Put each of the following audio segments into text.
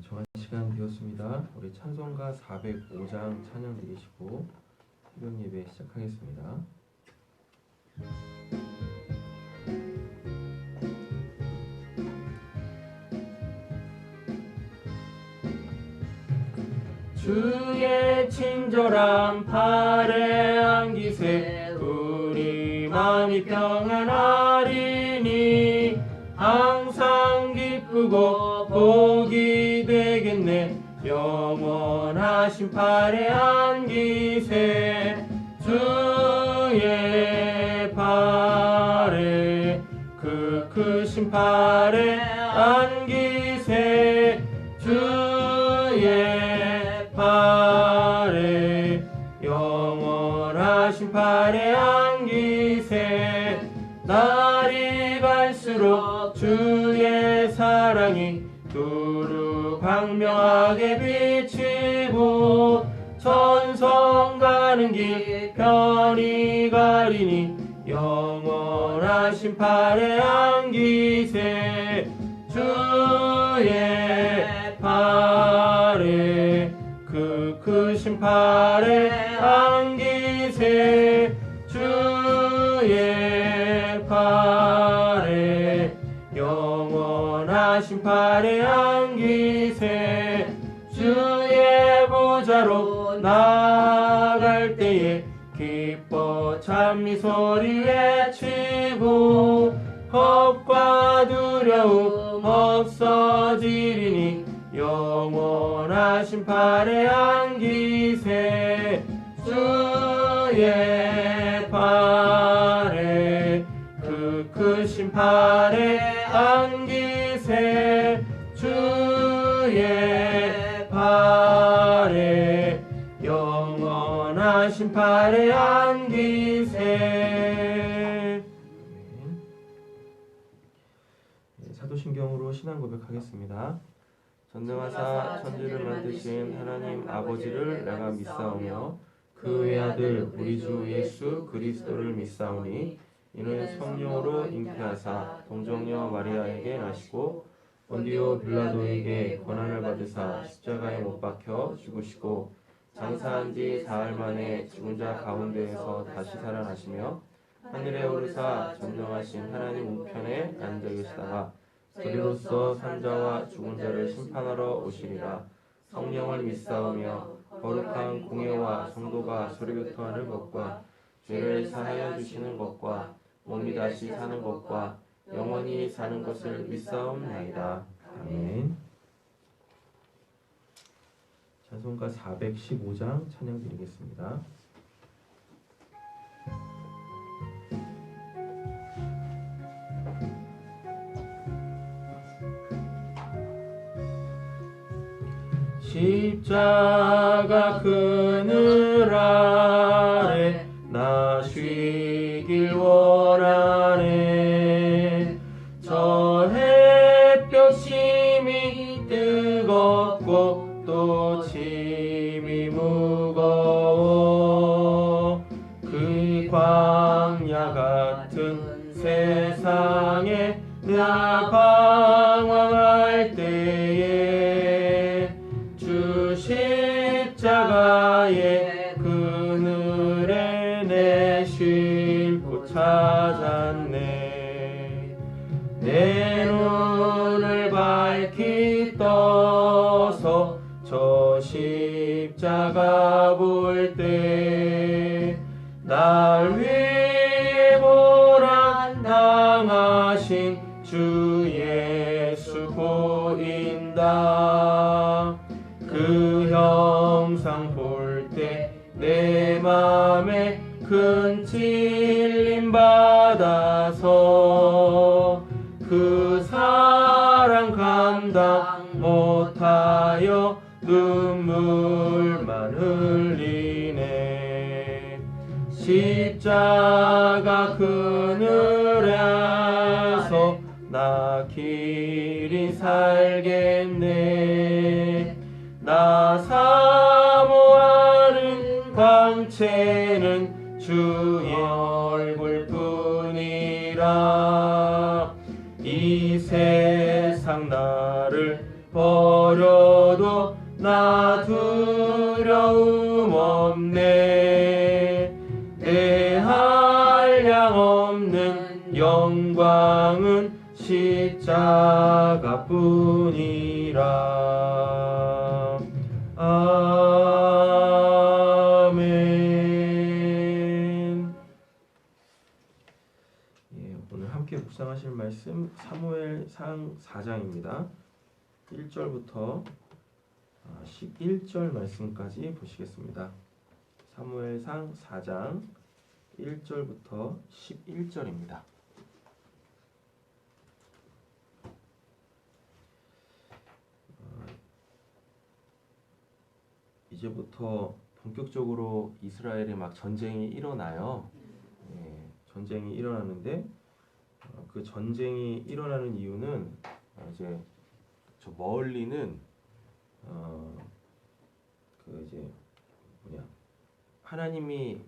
정한 시간 되었습니다. 우리 찬송가 405장 찬양 드리시고 새벽 예배 시작하겠습니다. 주의 친절한 팔에 안기세 우리 마음이 평안하리니 항상 기쁘고 복이 되겠네. 영원하신 팔에 안기세 주의 팔에 그 크신 팔에 안기세 주의 팔에 영원하신 팔에 안기세. 날이 갈수록 주의 사랑이 두루 광명하게 비치고 천성 가는 길 편히 가리니 영원하신 팔에 안기세 주의 팔에 그 크신 팔에 안기세 주의 팔에 영원하신 팔에 안기세. 주의 보좌로 나아갈 때에 기뻐 찬미 소리 외치고 겁과 두려움 없어지리니 영원하신 팔에 안기세 주의 팔에 그 크신 팔에 안기세 주의 팔에 영원하신 팔에 안기세. 사도신경으로 신앙 고백하겠습니다. 전능하사 천지를 만드신 하나님 아버지를 내가 믿사오며 그 외아들 우리 주 예수 그리스도를 믿사오니 이는 성령으로 잉태하사 동정녀 마리아에게 나시고 본디오 빌라도에게 고난을 받으사 십자가에 못 박혀 죽으시고 장사한 지 사흘 만에 죽은 자 가운데에서 다시 살아나시며 하늘에 오르사 전능하신 하나님 우편에 앉아 계시다가 그리로서 산자와 죽은 자를 심판하러 오시리라. 성령을 믿사오며 거룩한 공예와 성도가 소리교통하는 것과 죄를 사하여 주시는 것과 몸이 다시 사는 것과 영원히 사는 것을 믿사옵나이다. 아멘. 찬송가 415장 찬양 드리겠습니다. 십자가 그늘 아래 나 쉬길 원하네. 저 햇볕 심이 뜨겁고 또 짐이 무거워 그 광야 같은 세상에 나 방황할 때에 주 십자가의 그늘에 내 쉴 곳 찾았네. 내 눈을 밝히 떠서 저 십자가 볼 때 날 위해 고난 당하신 주 예수 보인다. 그 형상 볼 때 내 맘에 큰 찔림 받아서 그 사랑 감당 못하여 눈물만 흘리네. 십자가 그늘에서 나 길이 살겠네. 나 사모하는 광채는 주의 얼굴뿐이라. 이 세상 나를 버려도 나 두려움 없네. 내 한량 없는 영광은 십자가뿐이라. 아멘. 오늘 함께 묵상하실 말씀 사무엘상 4장입니다. 1절부터 11절 말씀까지 보시겠습니다. 사무엘상 4장 1절부터 11절입니다. 이제부터 본격적으로 이스라엘에 막 전쟁이 일어나요. 전쟁이 일어나는데 그 전쟁이 일어나는 이유는 이제 저 멀리는 그 이제 하나님이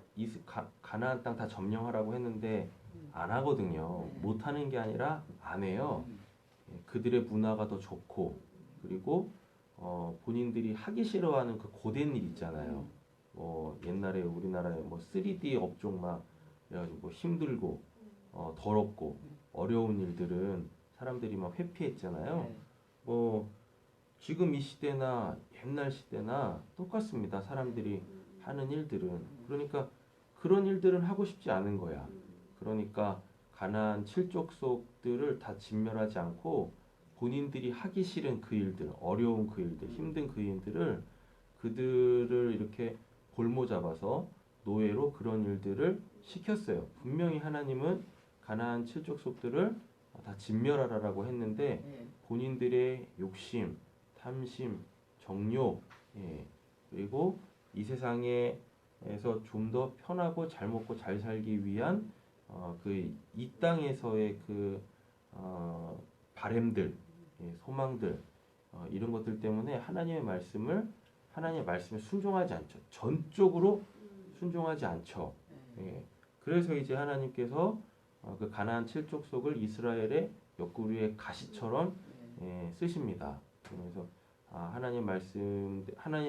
가나안 땅 다 점령하라고 했는데 안 하거든요. 못 하는 게 아니라 안 해요. 그들의 문화가 더 좋고, 그리고 본인들이 하기 싫어하는 그 고된 일 있잖아요. 옛날에 우리나라에 3D 업종 막 그래가지고 힘들고 더럽고 어려운 일들은 사람들이 막 회피했잖아요. 지금 이 시대나 옛날 시대나 똑같습니다. 사람들이 하는 일들은. 그러니까 그런 일들은 하고 싶지 않은 거야. 그러니까 가나안 7족속들을 다 진멸하지 않고 본인들이 하기 싫은 그 일들, 어려운 그 일들, 힘든 그 일들을 그들을 이렇게 볼모 잡아서 노예로 그런 일들을 시켰어요. 분명히 하나님은 가나안 7족속들을 다 진멸하라라고 했는데 본인들의 욕심, 탐심, 정욕, 그리고 이 세상에서 좀 더 편하고 잘 먹고 잘 살기 위한 이 땅에서의 그 바램들, 소망들, 이런 것들 때문에 하나님의 말씀에 순종하지 않죠. 전적으로 순종하지 않죠. 그래서 이제 하나님께서 그 가나안 7족속을 이스라엘의 옆구리의 가시처럼 쓰십니다. 그래서 하나님의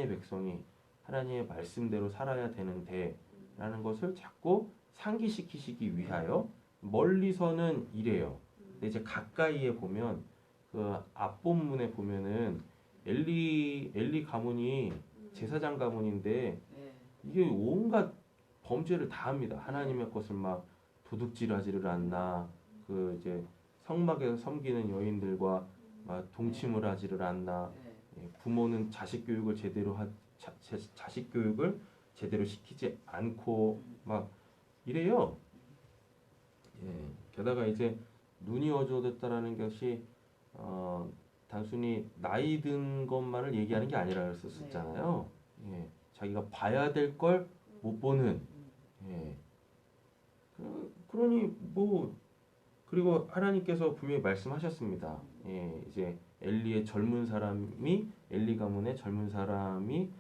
백성이 하나님의 말씀대로 살아야 되는데 라는 것을 자꾸 상기시키시기 위하여 멀리서는 이래요. 근데 이제 가까이에 보면 그 앞본문에 보면은 엘리 가문이 제사장 가문인데 이게 온갖 범죄를 다 합니다. 하나님의 것을 막 도둑질하지를 않나, 그 이제 성막에서 섬기는 여인들과 막 동침을 하지를 않나, 부모는 자식 교육을 제대로 시키지 않고 막 이래요. 게다가 이제 눈이 어두워졌다라는 것이 단순히 나이 든 것만을 얘기하는 게 아니라 그랬었잖아요. 자기가 봐야 될 걸 못 보는. 그러니 그리고 하나님께서 분명히 말씀하셨습니다. 이제 엘리 가문의 젊은 사람이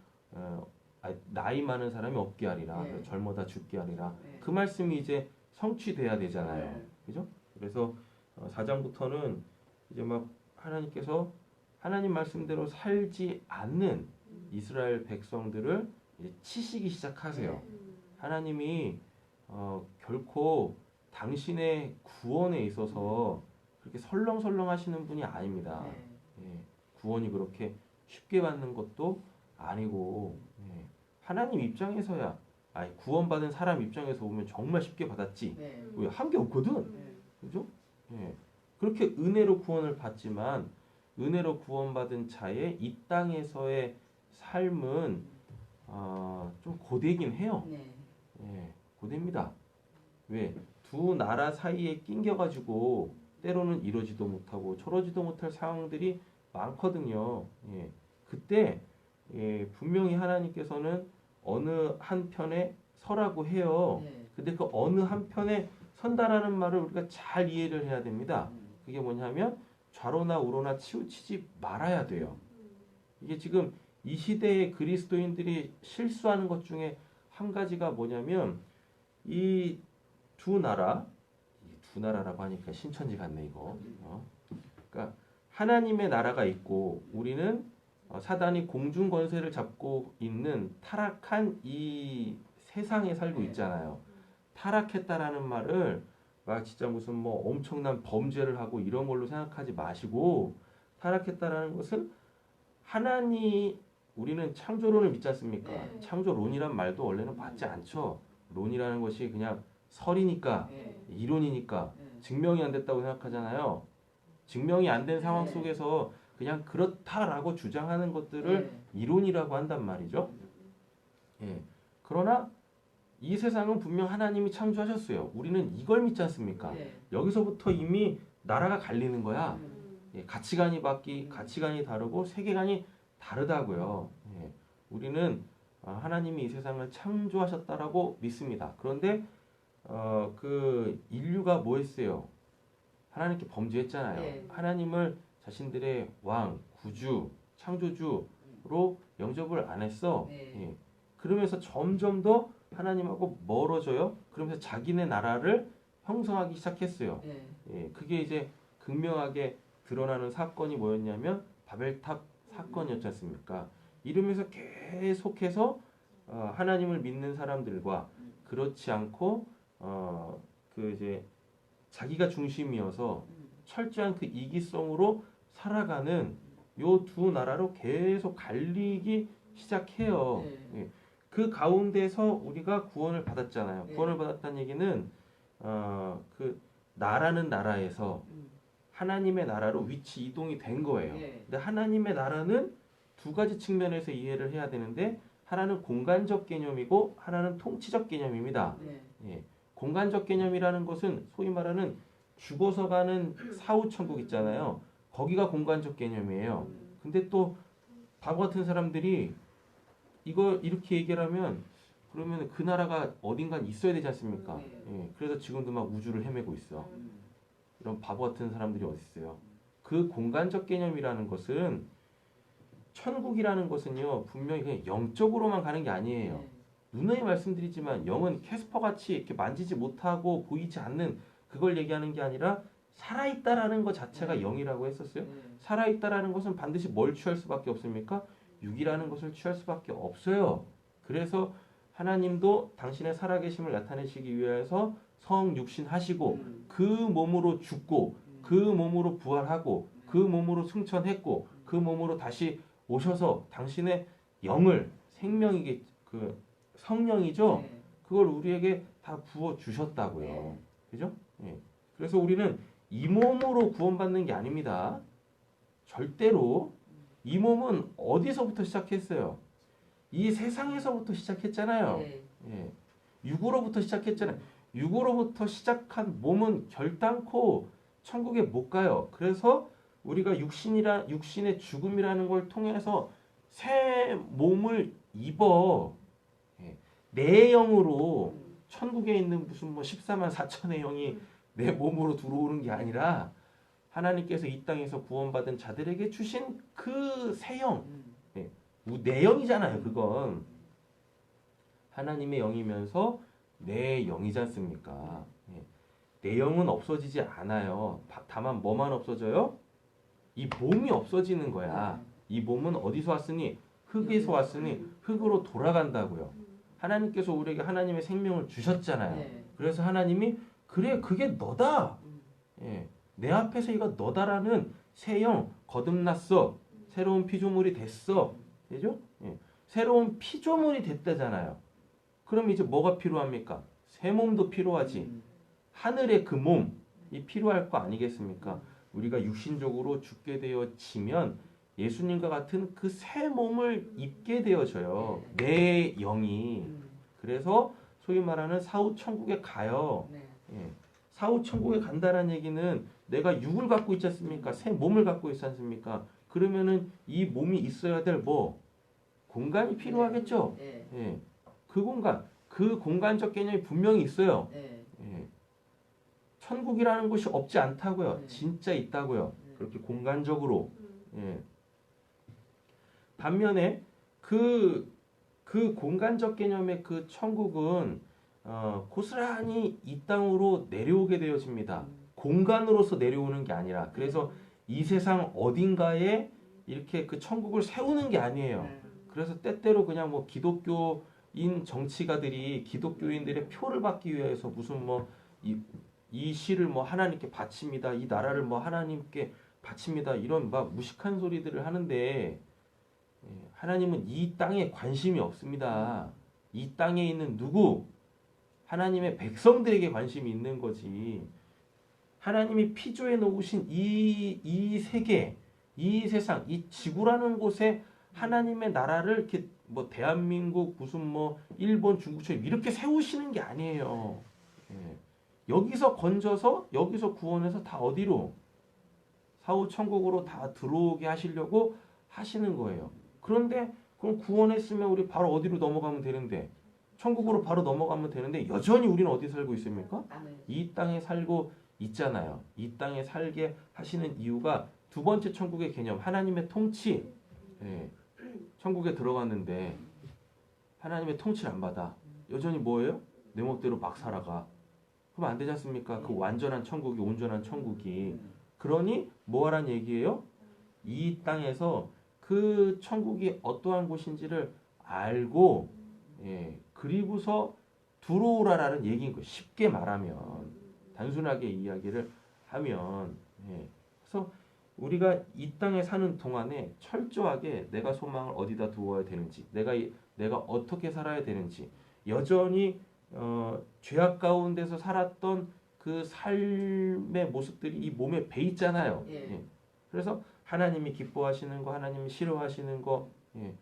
나이 많은 사람이 없게 하리라. 젊어다 죽게 하리라. 그 말씀이 이제 성취돼야 되잖아요. 그죠? 그래서 4장부터는 이제 막 하나님께서 하나님 말씀대로 살지 않는 이스라엘 백성들을 이제 치시기 시작하세요. 하나님이 결코 당신의 구원에 있어서 그렇게 설렁설렁 하시는 분이 아닙니다. 구원이 그렇게 쉽게 받는 것도 아니고, 하나님 입장에서야, 구원받은 사람 입장에서 보면 정말 쉽게 받았지. 한 게 없거든. 그죠? 그렇게 은혜로 구원을 받지만 은혜로 구원받은 자의 이 땅에서의 삶은 좀 고되긴 해요. 고됩니다. 왜? 두 나라 사이에 낑겨가지고 때로는 이러지도 못하고 저러지도 못할 상황들이 많거든요. 그때 분명히 하나님께서는 어느 한편에 서라고 해요. 근데 그 어느 한편에 선다라는 말을 우리가 잘 이해를 해야 됩니다. 그게 뭐냐면 좌로나 우로나 치우치지 말아야 돼요. 이게 지금 이 시대의 그리스도인들이 실수하는 것 중에 한 가지가 뭐냐면 이 두 나라라고 하니까 신천지 같네 이거. 그러니까 하나님의 나라가 있고 우리는 사단이 공중 권세를 잡고 있는 타락한 이 세상에 살고 있잖아요. 타락했다라는 말을 막 진짜 무슨 뭐 엄청난 범죄를 하고 이런 걸로 생각하지 마시고, 타락했다라는 것은 우리는 창조론을 믿지 않습니까? 네. 창조론이란 말도 원래는 맞지 않죠. 론이라는 것이 그냥 설이니까, 이론이니까 증명이 안 됐다고 생각하잖아요. 증명이 안 된 상황 속에서 그냥 그렇다라고 주장하는 것들을 이론이라고 한단 말이죠. 예. 그러나 이 세상은 분명 하나님이 창조하셨어요. 우리는 이걸 믿지 않습니까? 여기서부터 이미 나라가 갈리는 거야. 예. 가치관이 다르고 세계관이 다르다고요. 예. 우리는 하나님이 이 세상을 창조하셨다라고 믿습니다. 그런데 그 인류가 뭐 했어요? 하나님께 범죄했잖아요. 하나님을 자신들의 왕, 구주, 창조주로 영접을 안 했어. 예. 그러면서 점점 더 하나님하고 멀어져요. 그러면서 자기네 나라를 형성하기 시작했어요. 예. 그게 이제 극명하게 드러나는 사건이 뭐였냐면 바벨탑 사건이었지 않습니까? 이러면서 계속해서 하나님을 믿는 사람들과 그렇지 않고 그 이제 자기가 중심이어서 철저한 그 이기성으로 살아가는 요 두 나라로 계속 갈리기 시작해요. 예. 그 가운데서 우리가 구원을 받았잖아요. 구원을 받았다는 얘기는 그 나라는 나라에서 하나님의 나라로 위치 이동이 된 거예요. 근데 하나님의 나라는 두 가지 측면에서 이해를 해야 되는데, 하나는 공간적 개념이고 하나는 통치적 개념입니다. 예. 공간적 개념이라는 것은 소위 말하는 죽어서 가는 사후천국 있잖아요. 거기가 공간적 개념이에요. 근데 또 바보 같은 사람들이 이거 이렇게 얘기를 하면 그러면 그 나라가 어딘가 있어야 되지 않습니까? 예. 그래서 지금도 막 우주를 헤매고 있어. 이런 바보 같은 사람들이 어디 있어요? 그 공간적 개념이라는 것은, 천국이라는 것은요 분명히 그냥 영적으로만 가는 게 아니에요. 누누이 말씀드리지만 영은 캐스퍼같이 이렇게 만지지 못하고 보이지 않는 그걸 얘기하는 게 아니라 살아있다라는 것 자체가 영이라고 했었어요. 살아있다라는 것은 반드시 뭘 취할 수밖에 없습니까? 육이라는 것을 취할 수밖에 없어요. 그래서 하나님도 당신의 살아계심을 나타내시기 위해서 성육신하시고 그 몸으로 죽고 그 몸으로 부활하고 그 몸으로 승천했고 그 몸으로 다시 오셔서 당신의 영을, 생명이게 그 성령이죠. 그걸 우리에게 다 부어 주셨다고요. 그죠? 예. 그래서 우리는 이 몸으로 구원받는 게 아닙니다. 절대로. 이 몸은 어디서부터 시작했어요? 이 세상에서부터 시작했잖아요. 예. 육으로부터 시작했잖아요. 육으로부터 시작한 몸은 결단코 천국에 못 가요. 그래서 우리가 육신의 죽음이라는 걸 통해서 새 몸을 입어. 예. 내 영으로 천국에 있는 무슨 뭐 14만 4천의 영이 내 몸으로 들어오는 게 아니라 하나님께서 이 땅에서 구원받은 자들에게 주신 그 새 영. 예. 내 영이잖아요. 그건 하나님의 영이면서 내 영이지 않습니까? 예. 내 영은 없어지지 않아요. 다만 뭐만 없어져요? 이 몸이 없어지는 거야. 이 몸은 어디서 왔으니? 흙에서 왔으니 흙으로 돌아간다고요. 하나님께서 우리에게 하나님의 생명을 주셨잖아요. 그래서 하나님이 그래 그게 너다. 예. 내 앞에서 이거 너다라는 새 영 거듭났어. 새로운 피조물이 됐어. 되죠? 예. 새로운 피조물이 됐다잖아요. 그럼 이제 뭐가 필요합니까? 새 몸도 필요하지. 하늘의 그 몸이 필요할 거 아니겠습니까? 우리가 육신적으로 죽게 되어지면 예수님과 같은 그 새 몸을 입게 되어져요. 내 영이. 그래서 소위 말하는 사후천국에 가요. 예. 사후천국에 간다는 얘기는 내가 육을 갖고 있지 않습니까? 새 몸을 갖고 있지 않습니까? 그러면은 이 몸이 있어야 될 뭐? 공간이 필요하겠죠? 예. 그 공간적 개념이 분명히 있어요. 예. 천국이라는 곳이 없지 않다고요. 진짜 있다고요. 그렇게 공간적으로. 예. 반면에 그 공간적 개념의 그 천국은 고스란히 이 땅으로 내려오게 되어집니다. 공간으로서 내려오는 게 아니라. 그래서 이 세상 어딘가에 이렇게 그 천국을 세우는 게 아니에요. 그래서 때때로 그냥 뭐 기독교인 정치가들이 기독교인들의 표를 받기 위해서 무슨 뭐 이 시를 뭐 하나님께 바칩니다. 이 나라를 뭐 하나님께 바칩니다. 이런 막 무식한 소리들을 하는데 하나님은 이 땅에 관심이 없습니다. 이 땅에 있는 누구? 하나님의 백성들에게 관심이 있는 거지. 하나님이 피조해 놓으신 이 세계, 이 세상, 이 지구라는 곳에 하나님의 나라를 이렇게 뭐 대한민국 무슨 뭐 일본 중국처럼 이렇게 세우시는 게 아니에요. 여기서 건져서 여기서 구원해서 다 어디로? 사후 천국으로 다 들어오게 하시려고 하시는 거예요. 그런데 그럼 구원했으면 우리 바로 어디로 넘어가면 되는데 천국으로 바로 넘어가면 되는데 여전히 우리는 어디 살고 있습니까? 이 땅에 살고 있잖아요. 이 땅에 살게 하시는 이유가 두 번째 천국의 개념, 하나님의 통치. 천국에 들어갔는데 하나님의 통치를 안 받아. 여전히 뭐예요? 내 멋대로 막 살아가. 그럼 안 되지 않습니까? 그 완전한 천국이, 온전한 천국이. 그러니 뭐하란 얘기예요? 이 땅에서 그 천국이 어떠한 곳인지를 알고 그리고서 들어오라라는 얘기인 거예요. 쉽게 말하면 단순하게 이야기를 하면 그래서 우리가 이 땅에 사는 동안에 철저하게 내가 소망을 어디다 두어야 되는지 내가 어떻게 살아야 되는지 여전히 죄악 가운데서 살았던 그 삶의 모습들이 이 몸에 배 있잖아요. 그래서 하나님이 기뻐하시는 거, 하나님이 싫어하시는 거,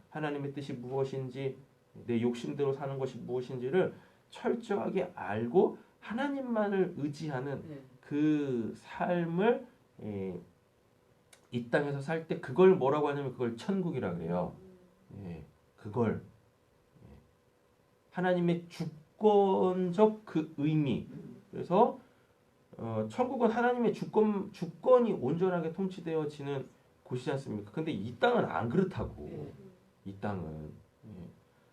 하나님의 뜻이 무엇인지, 내 욕심대로 사는 것이 무엇인지를 철저하게 알고 하나님만을 의지하는 그 삶을 이 땅에서 살 때 그걸 뭐라고 하냐면 그걸 천국이라 그래요. 그걸 하나님의 주권적 그 의미. 그래서 천국은 하나님의 주권이 온전하게 통치되어지는 곳이지 않습니까? 근데 이 땅은 안 그렇다고. 이 땅은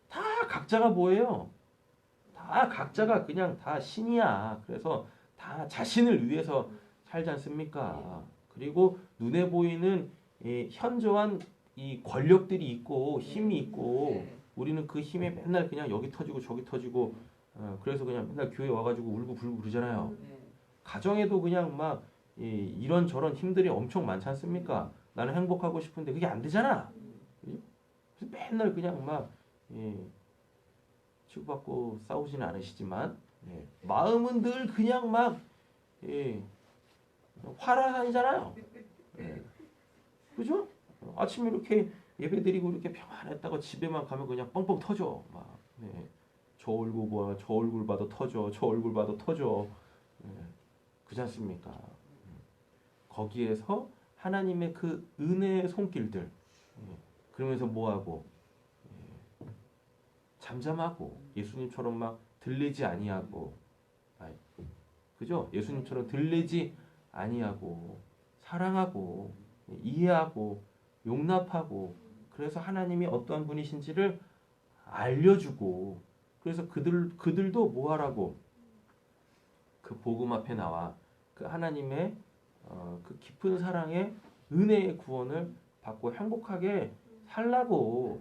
다 각자가 뭐예요? 다 각자가 그냥 다 신이야. 그래서 다 자신을 위해서 살지 않습니까? 그리고 눈에 보이는 현저한 이 권력들이 있고 힘이 있고 우리는 그 힘에 맨날 그냥 여기 터지고 저기 터지고 그래서 그냥 맨날 교회 와가지고 울고 불고 그러잖아요. 가정에도 그냥 막 이런저런 힘들이 엄청 많지 않습니까? 나는 행복하고 싶은데 그게 안 되잖아. 그래서 맨날 그냥 막 치고받고 싸우지는 않으시지만 마음은 늘 그냥 막 화라산이잖아요. 그죠? 아침에 이렇게 예배드리고 이렇게 평안했다가 집에만 가면 그냥 뻥뻥 터져. 막 저 얼굴 뭐야? 저 얼굴 봐도 터져. 저 얼굴 봐도 터져. 그렇지 않습니까? 거기에서 하나님의 그 은혜의 손길들 그러면서 뭐하고 잠잠하고 예수님처럼 막 들리지 아니하고 그죠? 예수님처럼 들리지 아니하고 사랑하고 이해하고 용납하고 그래서 하나님이 어떠한 분이신지를 알려주고 그래서 그들도 뭐하라고 그 복음 앞에 나와 그 하나님의 그 깊은 사랑의 은혜의 구원을 받고 행복하게 살라고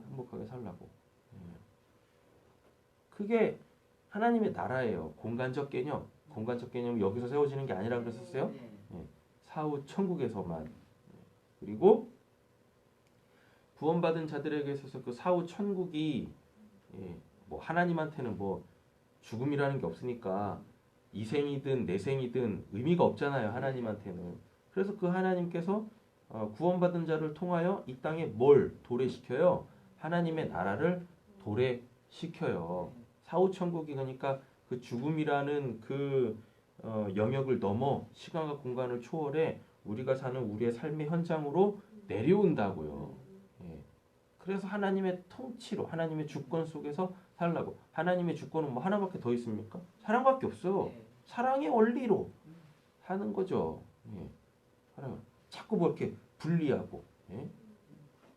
그게 하나님의 나라예요. 공간적 개념 여기서 세워지는 게 아니라 그랬었어요. 사후 천국에서만. 그리고 구원받은 자들에게 있어서 그 사후 천국이 뭐 하나님한테는 뭐 죽음이라는 게 없으니까 이생이든 내생이든 의미가 없잖아요. 하나님한테는. 그래서 그 하나님께서 구원받은 자를 통하여 이 땅에 뭘 도래시켜요? 하나님의 나라를 도래시켜요. 사후 천국이 그러니까 그 죽음이라는 그 영역을 넘어 시간과 공간을 초월해 우리가 사는 우리의 삶의 현장으로 내려온다고요. 그래서 하나님의 통치로 하나님의 주권 속에서 살라고. 하나님의 주권은 뭐 하나밖에 더 있습니까? 사랑밖에 없어. 사랑의 원리로 하는 거죠. 사랑. 자꾸 뭐 이렇게 분리하고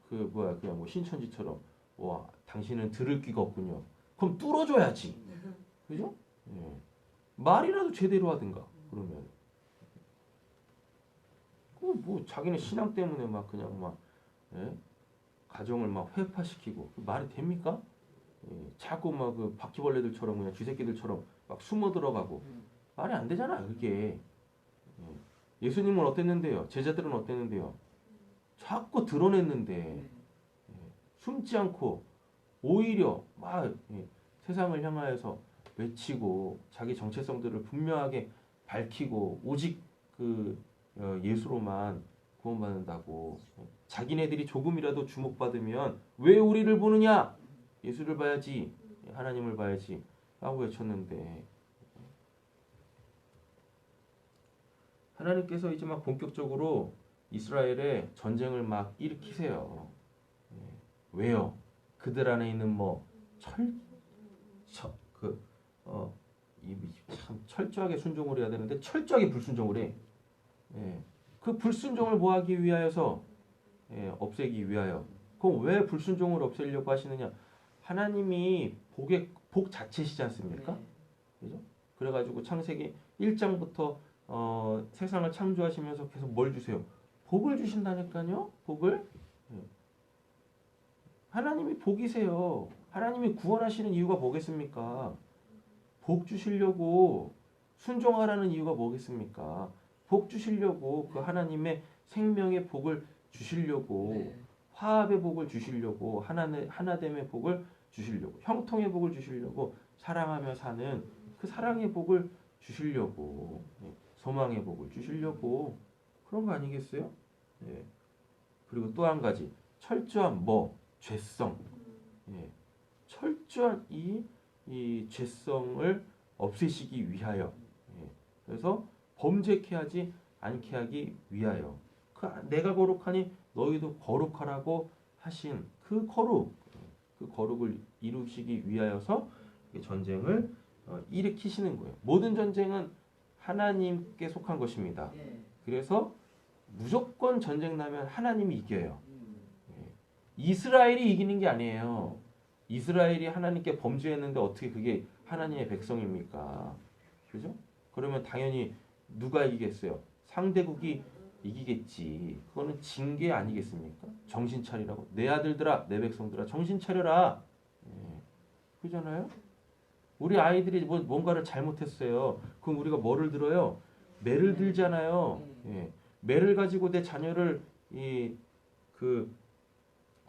그 뭐야 그냥 뭐 신천지처럼 와 당신은 들을 귀가 없군요. 그럼 뚫어줘야지. 그죠? 말이라도 제대로 하든가 그러면 뭐 자기네 신앙 때문에 막 그냥 막 예? 가정을 막 회파시키고 말이 됩니까? 예, 자꾸 막 그 바퀴벌레들처럼 그냥 쥐새끼들처럼 막 숨어 들어가고 말이 안 되잖아 그게. 예. 예수님은 어땠는데요? 제자들은 어땠는데요? 자꾸 드러냈는데 예, 숨지 않고 오히려 막 예, 세상을 향하여서 외치고 자기 정체성들을 분명하게 밝히고 오직 그 예수로만 구원받는다고. 자기네들이 조금이라도 주목받으면 왜 우리를 보느냐? 예수를 봐야지, 하나님을 봐야지 라고 외쳤는데 하나님께서 이제 막 본격적으로 이스라엘에 전쟁을 막 일으키세요. 왜요? 그들 안에 있는 뭐 참 철저하게 순종을 해야 되는데 철저하게 불순종을 해. 예. 그 불순종을 뭐 하기 위하여서 예, 없애기 위하여. 그럼 왜 불순종을 없애려고 하시느냐? 하나님이 복 자체시지 않습니까? 그죠? 그래가지고 창세기 1장부터 세상을 창조하시면서 계속 뭘 주세요? 복을 주신다니까요. 복을. 예. 하나님이 복이세요. 하나님이 구원하시는 이유가 뭐겠습니까? 복 주시려고 순종하라는 이유가 뭐겠습니까? 복 주시려고 그 하나님의 생명의 복을 주시려고 화합의 복을 주시려고 하나됨의 복을 주시려고 형통의 복을 주시려고 사랑하며 사는 그 사랑의 복을 주시려고 소망의 복을 주시려고 그런 거 아니겠어요? 예. 그리고 또 한 가지 철저한 죄성. 예. 철저한 이 죄성을 없애시기 위하여. 예. 그래서 범죄케 하지 않게 하기 위하여. 내가 거룩하니 너희도 거룩하라고 하신 그 거룩을 이루시기 위하여서 전쟁을 일으키시는 거예요. 모든 전쟁은 하나님께 속한 것입니다. 그래서 무조건 전쟁 나면 하나님이 이겨요. 이스라엘이 이기는 게 아니에요. 이스라엘이 하나님께 범죄했는데 어떻게 그게 하나님의 백성입니까? 그죠? 그러면 당연히 누가 이기겠어요? 상대국이 이기겠지. 그거는 징계 아니겠습니까? 정신 차리라고. 내 아들들아, 내 백성들아, 정신 차려라. 예. 그잖아요? 우리 아이들이 뭔가를 잘못했어요. 그럼 우리가 뭐를 들어요? 매를 들잖아요. 예. 매를 가지고 내 자녀를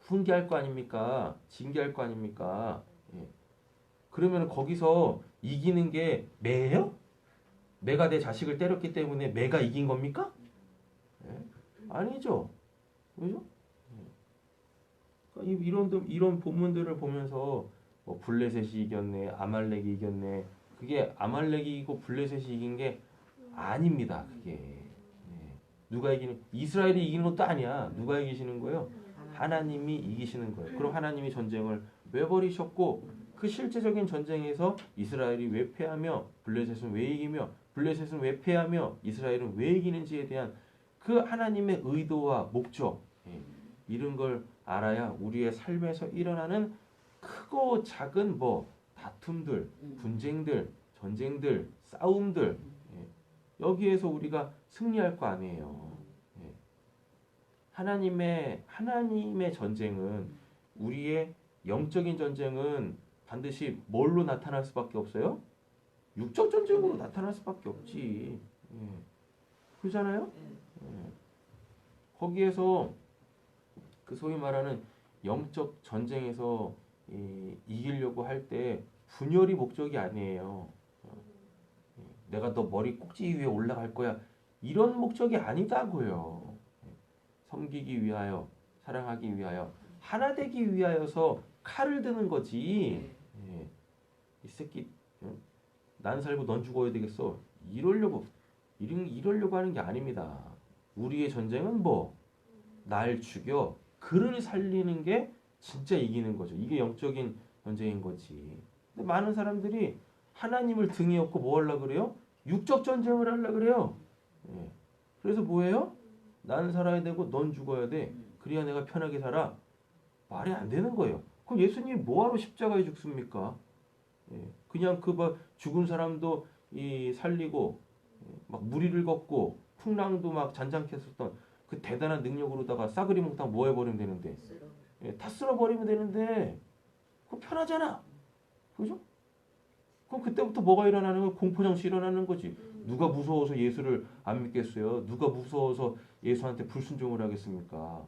훈계할 거 아닙니까? 징계할 거 아닙니까? 예. 그러면 거기서 이기는 게 매예요? 매가 내 자식을 때렸기 때문에 매가 이긴 겁니까? 예? 아니죠. 그죠? 그러니까 이런 본문들을 보면서 뭐 블레셋이 이겼네, 아말렉이 이겼네. 그게 아말렉이 이기고 블레셋이 이긴 게 아닙니다. 그게. 예. 누가 이기는? 이스라엘이 이기는 것도 아니야. 누가 이기시는 거예요? 하나님이 이기시는 거예요. 그럼 하나님이 전쟁을 왜 벌이셨고 그 실제적인 전쟁에서 이스라엘이 왜 패하며 블레셋은 왜 이기며 블레셋은 왜 패하며 이스라엘은 왜 이기는지에 대한 그 하나님의 의도와 목적 이런 걸 알아야 우리의 삶에서 일어나는 크고 작은 다툼들, 분쟁들, 전쟁들, 싸움들 여기에서 우리가 승리할 거 아니에요. 하나님의 전쟁은 우리의 영적인 전쟁은 반드시 뭘로 나타날 수밖에 없어요? 육적 전쟁으로 나타날 수밖에 없지. 그렇잖아요? 거기에서 그 소위 말하는 영적 전쟁에서 이기려고 할 때 분열이 목적이 아니에요. 내가 너 머리 꼭지 위에 올라갈 거야. 이런 목적이 아니다고요. 섬기기 위하여, 사랑하기 위하여, 하나 되기 위하여서 칼을 드는 거지. 이 새끼, 난 살고 넌 죽어야 되겠어. 이러려고 하는 게 아닙니다. 우리의 전쟁은 날 죽여, 그를 살리는 게 진짜 이기는 거죠. 이게 영적인 전쟁인 거지. 근데 많은 사람들이 하나님을 등에 업고 뭐 하려고 그래요? 육적 전쟁을 하려고 그래요. 그래서 뭐예요? 나는 살아야 되고 넌 죽어야 돼. 그래야 내가 편하게 살아. 말이 안 되는 거예요. 그럼 예수님이 뭐하러 십자가에 죽습니까? 그냥 죽은 사람도 살리고 막 무리를 걷고 풍랑도 막 잔잔케 했었던 그 대단한 능력으로다가 싸그리 몽땅 뭐 해버리면 되는데, 다 쓸어버리면 되는데, 그거 편하잖아. 그죠? 그럼 그때부터 뭐가 일어나는 거야? 공포정치 일어나는 거지. 누가 무서워서 예수를 안 믿겠어요? 누가 무서워서 예수한테 불순종을 하겠습니까?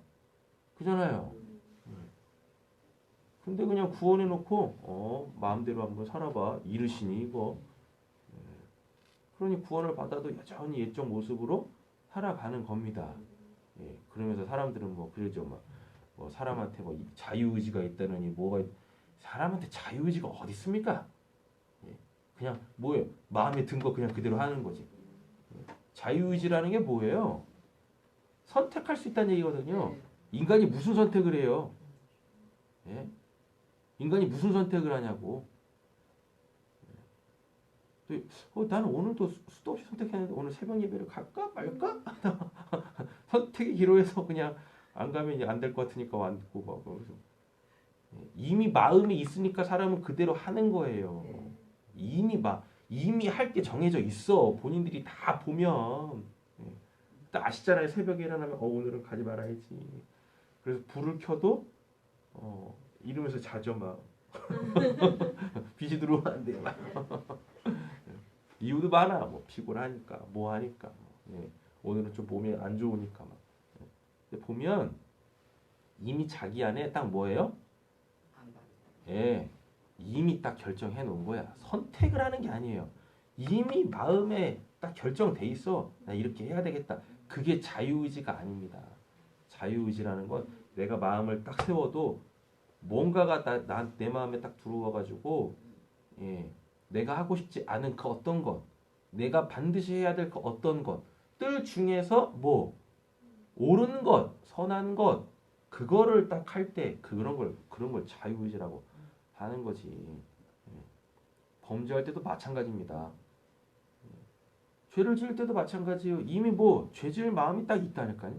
그잖아요. 근데 그냥 구원해놓고 마음대로 한번 살아봐. 이르시니 이거. 그러니 구원을 받아도 여전히 옛적 모습으로 살아가는 겁니다. 예, 그러면서 사람들은 뭐 그러죠. 뭐 사람한테 뭐 자유의지가 있다느니 뭐가 사람한테 자유의지가 어디 있습니까? 예, 그냥 뭐예요? 마음에 든 거 그냥 그대로 하는 거지. 예, 자유의지라는 게 뭐예요? 선택할 수 있다는 얘기거든요. 인간이 무슨 선택을 해요? 예? 인간이 무슨 선택을 하냐고. 나는 오늘도 수도 없이 선택했는데 오늘 새벽 예배를 갈까 말까? 선택이 기로해서 그냥 안 가면 안 될 것 같으니까 안 듣고 막 그래서 이미 마음이 있으니까 사람은 그대로 하는 거예요. 이미 할 게 정해져 있어. 본인들이 다 보면 딱 아시잖아요. 새벽에 일어나면 오늘은 가지 말아야지. 그래서 불을 켜도 이러면서 자죠 막. 빛이 들어오면 안 돼요. 이유도 많아. 뭐 피곤하니까, 뭐 하니까. 오늘은 좀 몸이 안 좋으니까 막. 근데 보면 이미 자기 안에 딱 뭐예요? 예, 이미 딱 결정해 놓은 거야. 선택을 하는 게 아니에요. 이미 마음에 딱 결정돼 있어. 나 이렇게 해야 되겠다. 그게 자유의지가 아닙니다. 자유의지라는 건 내가 마음을 딱 세워도 뭔가가 내 마음에 딱 들어와가지고 내가 하고 싶지 않은 그 어떤 것, 내가 반드시 해야 될 그 어떤 것들 중에서 뭐 옳은 것, 선한 것, 그거를 딱 할 때 그런 걸 자유의지라고 하는 거지. 범죄할 때도 마찬가지입니다. 죄를 지을 때도 마찬가지예요. 이미 뭐 죄 지을 마음이 딱 있다니까요.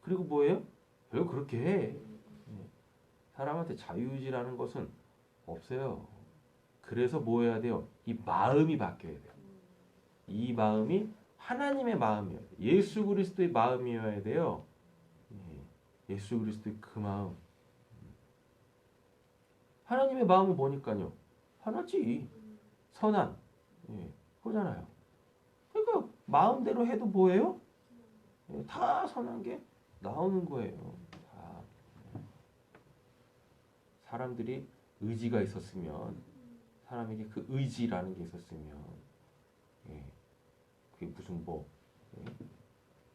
그리고 뭐예요? 왜 그렇게 해? 사람한테 자유의지라는 것은 없어요. 그래서 뭐 해야 돼요? 이 마음이 바뀌어야 돼요. 이 마음이 하나님의 마음이어야 돼요. 예수 그리스도의 마음이어야 돼요. 예수 그리스도의 그 마음. 하나님의 마음은 뭐니까요? 하나지. 선한. 그거잖아요. 그러니까 마음대로 해도 뭐예요? 다 선한 게 나오는 거예요. 다. 사람들이 의지가 있었으면, 사람에게 그 의지라는 게 있었으면, 그게 무슨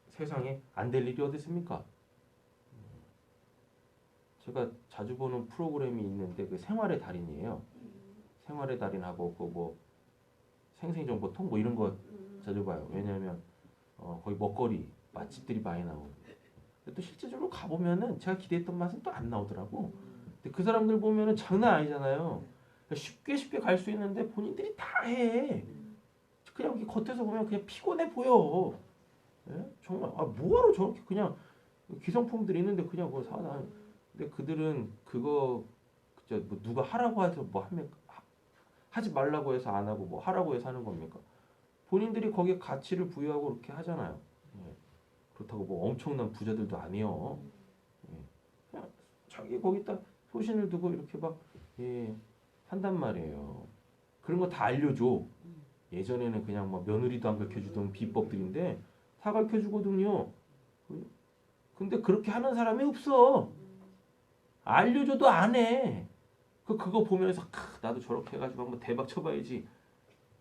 세상에 안 될 일이 어디 있습니까? 제가 자주 보는 프로그램이 있는데 그 생활의 달인이에요. 생활의 달인하고 그 생생정보통 이런 거 자주 봐요. 왜냐하면 거기 먹거리 맛집들이 많이 나오고. 또 실제적으로 가보면은 제가 기대했던 맛은 또 안 나오더라고. 근데 그 사람들 보면은 장난 아니잖아요. 쉽게 갈 수 있는데 본인들이 다 해. 그냥 이렇게 겉에서 보면 그냥 피곤해 보여. 정말 뭐하러 저렇게 그냥 기성품들이 있는데 그냥 그거 사다. 근데 그들은 그거 뭐 누가 하라고 해서 뭐 하면 하지 말라고 해서 안 하고 뭐 하라고 해서 하는 겁니까? 본인들이 거기에 가치를 부여하고 그렇게 하잖아요. 그렇다고 뭐 엄청난 부자들도 아니요. 그냥 자기 거기다 소신을 두고 이렇게 막 한단 말이에요. 그런 거 다 알려줘. 예전에는 그냥 뭐 며느리도 안 가르쳐주던 비법들인데 다 가르쳐주거든요. 근데 그렇게 하는 사람이 없어. 알려줘도 안 해. 그거 보면서 나도 저렇게 해가지고 한번 대박 쳐봐야지.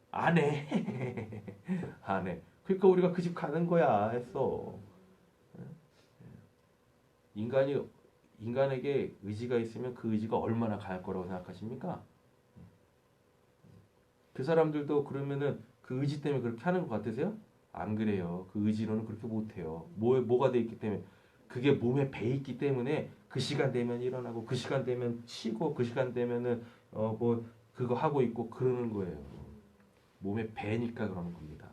안 해. 안 해. 그러니까 우리가 그 집 가는 거야 했어. 인간에게 의지가 있으면 그 의지가 얼마나 강할 거라고 생각하십니까? 그 사람들도 그러면은 그 의지 때문에 그렇게 하는 것 같으세요? 안 그래요. 그 의지로는 그렇게 못해요. 뭐가 돼 있기 때문에 그게 몸에 배 있기 때문에 그 시간 되면 일어나고 그 시간 되면 쉬고 그 시간 되면은 뭐 그거 하고 있고 그러는 거예요. 몸에 배니까 그러는 겁니다.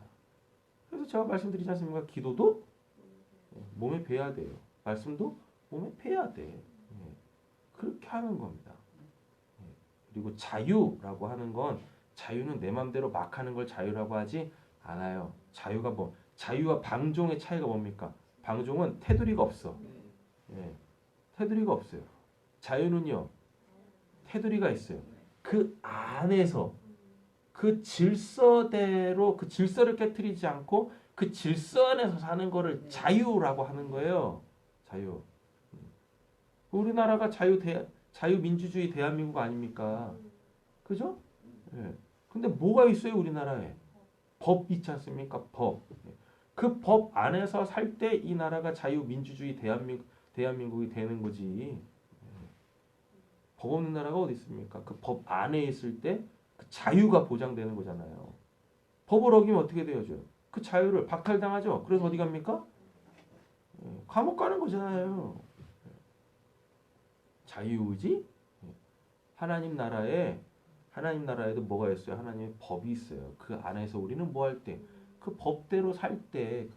그래서 제가 말씀드리지 않습니까? 기도도 몸에 배야 돼요. 말씀도 몸에 배야 돼. 그렇게 하는 겁니다. 그리고 자유라고 하는 건 자유는 내 맘대로 막 하는 걸 자유라고 하지 않아요. 자유가 자유와 방종의 차이가 뭡니까? 방종은 테두리가 없어. 예, 테두리가 없어요. 자유는요, 테두리가 있어요. 그 안에서 그 질서대로 그 질서를 깨트리지 않고 그 질서 안에서 사는 거를 자유라고 하는 거예요. 자유. 우리나라가 자유민주주의 대한민국 아닙니까? 그죠? 예. 근데 뭐가 있어요, 우리나라에? 법 있지 않습니까? 법. 그 법 안에서 살 때 이 나라가 자유민주주의 대한민국이 되는 거지. 법 없는 나라가 어디 있습니까? 그 법 안에 있을 때 그 자유가 보장되는 거잖아요. 법을 어기면 어떻게 되어줘요? 그 자유를 박탈당하죠. 그래서 어디 갑니까? 감옥 가는 거잖아요. 자유의지? 하나님 나라에도 뭐가 있어요? 하나님의 법이 있어요. 그 안에서 우리는 뭐 할 때? 그 법대로 살 때,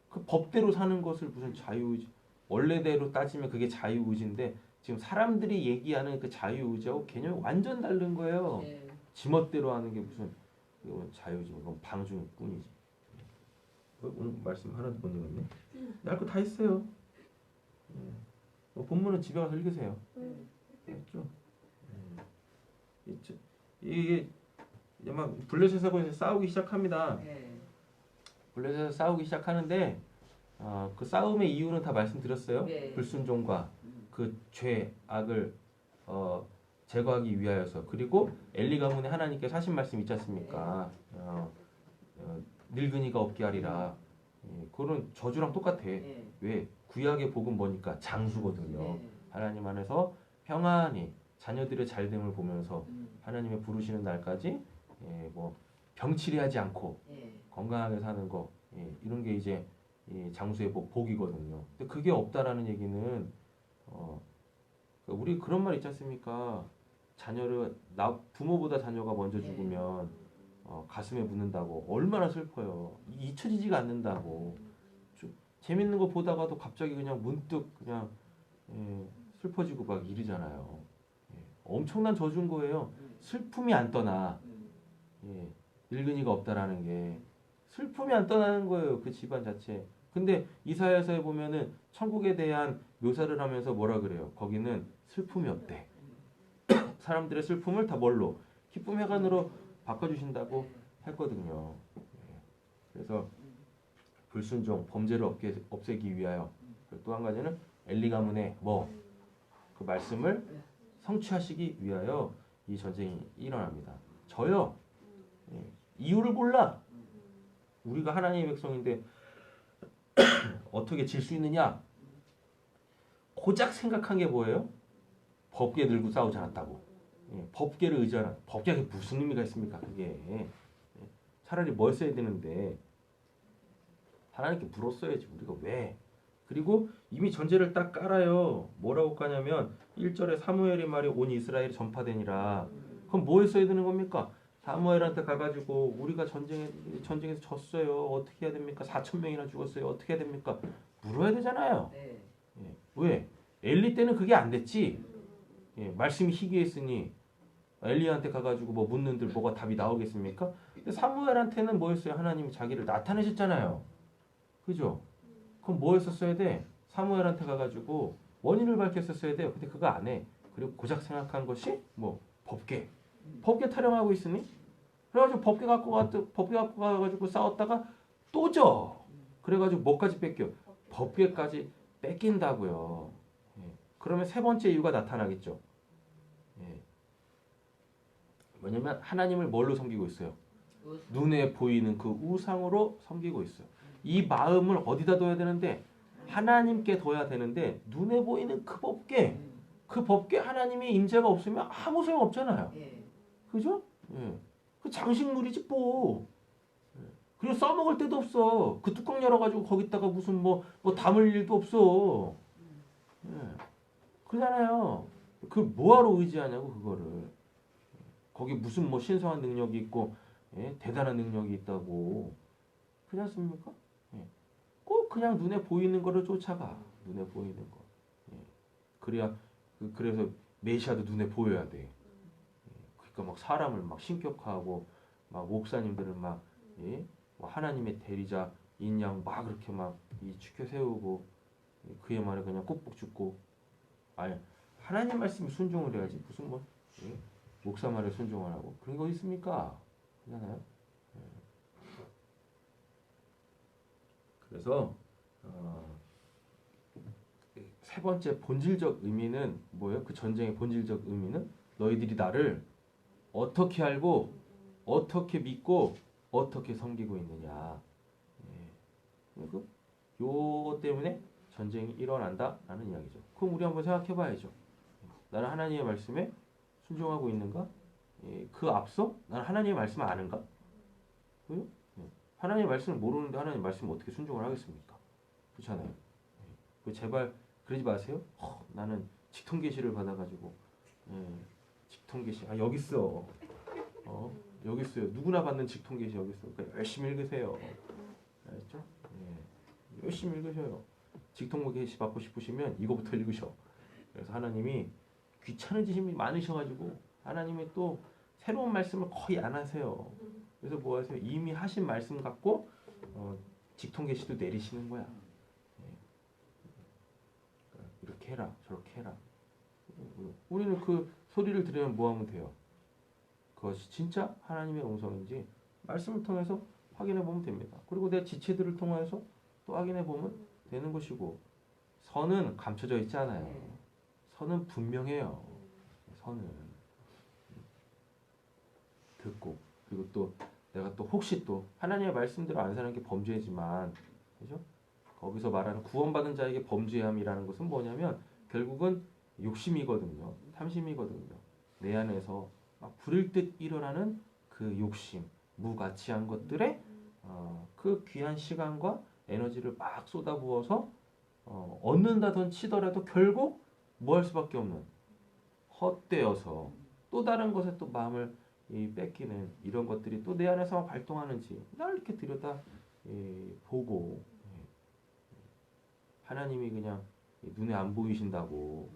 그 법대로 사는 것을 무슨 자유의지? 원래대로 따지면 그게 자유의지인데 지금 사람들이 얘기하는 그 자유의지하고 개념이 완전 다른 거예요. 지멋대로 하는 게 무슨 이건 자유지, 이건 방종일 뿐이지. 오늘 말씀 하나도 못 읽었네. 할 거 다 했어요. 본문은 집에 가서 읽으세요. 했죠? 있죠. 이게 막 블레셋하고 이제 싸우기 시작합니다. 블레셋에서 싸우기 시작하는데 그 싸움의 이유는 다 말씀드렸어요. 불순종과 그 죄, 악을 제거하기 위하여서. 그리고 엘리 가문에 하나님께서 하신 말씀 있지 않습니까? 늙은이가 없게 하리라. 그거는 저주랑 똑같아. 왜? 구약의 복은 뭐니까? 장수거든요. 하나님 안에서 평안히 자녀들의 잘됨을 보면서 하나님의 부르시는 날까지 뭐 병치레하지 않고 건강하게 사는 거, 이런 게 이제 장수의 복이거든요. 근데 그게 없다라는 얘기는 우리 그런 말 있지 않습니까? 부모보다 자녀가 먼저 죽으면 가슴에 묻는다고. 얼마나 슬퍼요. 잊혀지지가 않는다고. 재밌는 거 보다가도 갑자기 그냥 문득 그냥 슬퍼지고 막 이러잖아요. 엄청난 저주인 거예요. 슬픔이 안 떠나. 늙은이가 없다라는 게 슬픔이 안 떠나는 거예요. 그 집안 자체. 근데 이사야서에 보면은 천국에 대한 묘사를 하면서 뭐라 그래요? 거기는 슬픔이 없대. 사람들의 슬픔을 다 뭘로? 기쁨 회관으로 바꿔주신다고 했거든요. 그래서 불순종, 범죄를 없애기 위하여. 또 한 가지는 엘리 가문의 그 말씀을 성취하시기 위하여 이 전쟁이 일어납니다. 저요. 이유를 몰라. 우리가 하나님의 백성인데 어떻게 질 수 있느냐? 고작 생각한 게 뭐예요? 법계 들고 싸우지 않았다고. 법계를 의지하는. 법계가 무슨 의미가 있습니까? 그게. 차라리 뭘 써야 되는데 하나님께 물었어야지. 우리가 왜? 그리고 이미 전제를 딱 깔아요. 뭐라고 까냐면 1절에 사무엘이 말이 온 이스라엘이 전파되니라. 그럼 뭐 써야 되는 겁니까? 사무엘한테 가가지고 우리가 전쟁에서 졌어요. 어떻게 해야 됩니까? 4천 명이나 죽었어요. 어떻게 해야 됩니까? 물어야 되잖아요. 왜? 엘리 때는 그게 안 됐지. 말씀이 희귀했으니 엘리한테 가가지고 뭐 묻는들 뭐가 답이 나오겠습니까? 근데 사무엘한테는 뭐였어요? 하나님이 자기를 나타내셨잖아요. 그죠? 그럼 뭐 했었어야 돼? 사무엘한테 가가지고 원인을 밝혔었어야 돼요. 근데 그거 안 해. 그리고 고작 생각한 것이 법계. 법계 타령하고 있으니 그래가지고 법계 갖고 가가지고 싸웠다가 또 져. 그래가지고 뭐까지 뺏겨? 법계까지 뺏긴다고요. 그러면 세 번째 이유가 나타나겠죠. 뭐냐면 하나님을 뭘로 섬기고 있어요? 눈에 보이는 그 우상으로 섬기고 있어요. 이 마음을 어디다 둬야 되는데? 하나님께 둬야 되는데 눈에 보이는 그 법계 하나님의 임재가 없으면 아무 소용 없잖아요. 그죠? 그 장식물이지 뭐. 그리고 써먹을 데도 없어. 그 뚜껑 열어가지고 거기다가 무슨 뭐 담을 일도 없어. 그러잖아요. 그 뭐하러 의지하냐고 그거를. 거기 무슨 신성한 능력이 있고 대단한 능력이 있다고. 그렇지 않습니까? 꼭 그냥 눈에 보이는 거를 쫓아가. 눈에 보이는 거. 그래서 메시아도 눈에 보여야 돼. 그러니까 막 사람을 막 신격화하고 막 목사님들은 막 하나님의 대리자 인양 막 그렇게 막 이 추켜 세우고 그의 말에 그냥 꾹꾹 죽고 아니 하나님 말씀에 순종을 해야지 무슨 뭐 예? 목사 말에 순종하라고 그런 거 있습니까? 그렇잖아요. 예. 그래서 세 번째 본질적 의미는 뭐예요? 그 전쟁의 본질적 의미는 너희들이 나를 어떻게 알고 어떻게 믿고 어떻게 섬기고 있느냐. 예. 그 요 때문에 전쟁이 일어난다라는 이야기죠. 그럼 우리 한번 생각해 봐야죠. 나는 하나님의 말씀에 순종하고 있는가? 예. 그 앞서 나는 하나님의 말씀을 아는가? 그래요? 예. 하나님의 말씀을 모르는데 하나님의 말씀을 어떻게 순종을 하겠습니까? 그렇잖아요. 예. 제발 그러지 마세요. 나는 직통 계시를 받아가지고 예. 직통 계시 여기 있어. 여기 있어요. 누구나 받는 직통 계시 여기 있어. 그러니까 열심히 읽으세요. 알겠죠? 예. 열심히 읽으셔요. 직통 계시 받고 싶으시면 이거부터 읽으셔. 그래서 하나님이 귀찮은 짓이 많으셔가지고 하나님이 또 새로운 말씀을 거의 안 하세요. 그래서 뭐 하세요? 이미 하신 말씀 갖고 직통 계시도 내리시는 거야. 이렇게 해라, 저렇게 해라. 우리는 그 소리를 들으면 뭐 하면 돼요? 그것이 진짜 하나님의 음성인지 말씀을 통해서 확인해 보면 됩니다. 그리고 내 지체들을 통해서 또 확인해 보면 되는 것이고 선은 감춰져 있지 않아요. 선은 분명해요. 선은 듣고 그리고 또 내가 또 혹시 또 하나님의 말씀대로 안 사는 게 범죄지만 그죠? 거기서 말하는 구원받은 자에게 범죄함이라는 것은 뭐냐면 결국은 욕심이거든요. 탐심이거든요. 내 안에서 막 부릴 듯 일어나는 그 욕심, 무가치한 것들에 그 귀한 시간과 에너지를 막 쏟아부어서 얻는다던 치더라도 결국 뭐 할 수밖에 없는 헛되어서 또 다른 것에 또 마음을 뺏기는 이런 것들이 또 내 안에서 발동하는지 날 이렇게 들여다 보고 하나님이 그냥 눈에 안 보이신다고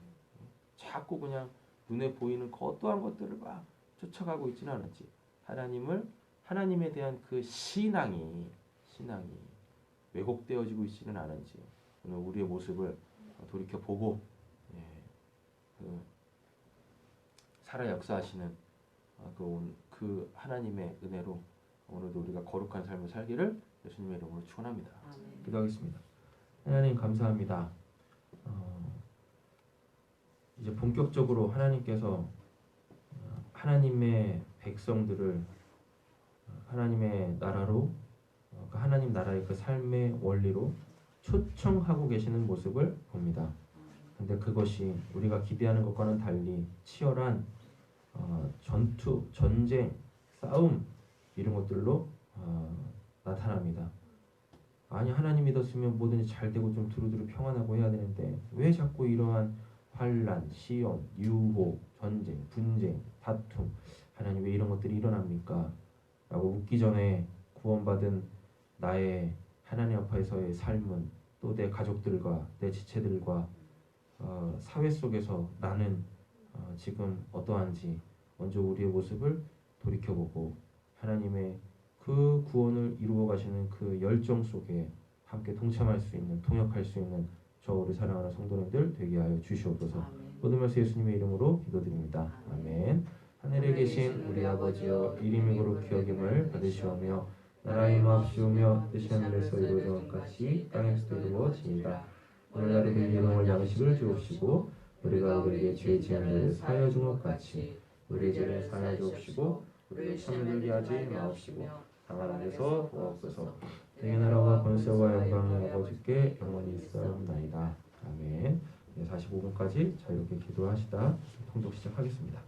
자꾸 그냥 눈에 보이는 그 어떠한 것들을 막 쫓아가고 있지는 않았지. 하나님에 대한 그 신앙이 왜곡되어지고 있지는 않은지 오늘 우리의 모습을 돌이켜 보고 살아 역사하시는 그 하나님의 은혜로 오늘도 우리가 거룩한 삶을 살기를 예수님의 이름으로 축원합니다. 기도하겠습니다. 하나님 감사합니다. 이제 본격적으로 하나님께서 하나님의 백성들을 하나님의 나라로 그 하나님 나라의 그 삶의 원리로 초청하고 계시는 모습을 봅니다. 근데 그것이 우리가 기대하는 것과는 달리 치열한 전투, 전쟁, 싸움 이런 것들로 나타납니다. 아니 하나님 믿었으면 뭐든지 잘 되고 좀 두루두루 평안하고 해야 되는데 왜 자꾸 이러한 환란, 시험, 유혹, 전쟁, 분쟁, 다툼 하나님 왜 이런 것들이 일어납니까? 라고 묻기 전에 구원받은 나의 하나님 앞에서의 삶은 또 내 가족들과 내 지체들과 사회 속에서 나는 지금 어떠한지 먼저 우리의 모습을 돌이켜보고 하나님의 그 구원을 이루어 가시는 그 열정 속에 함께 동참할 수 있는 동역할 수 있는 저 우리 사랑하는 성도님들 되게 하여 주시옵소서. 모든 말씀 예수님의 이름으로 기도드립니다. 아멘. 하늘에 계신 우리 아버지여 이름이 거룩히 여김을 받으시오며 나라의 임하옵시오며 뜻이 하늘에서 이루어진 것 같이 땅에서도 이루어지이다. 오늘 하루 우리의 일용할 양식을 주옵시고 우리가 우리에게 죄 지은 자를 사하여 준 것 같이 우리의 죄를 사하여 주옵시고 우리를 시험에 들게 하지 마옵시고 다만 데서 도와옵소서. 내게 나라와 권세와 영광이 아버지께 영원히 있사옵나이다. 아멘. 45분까지 자유롭게 기도하시다 통독 시작하겠습니다.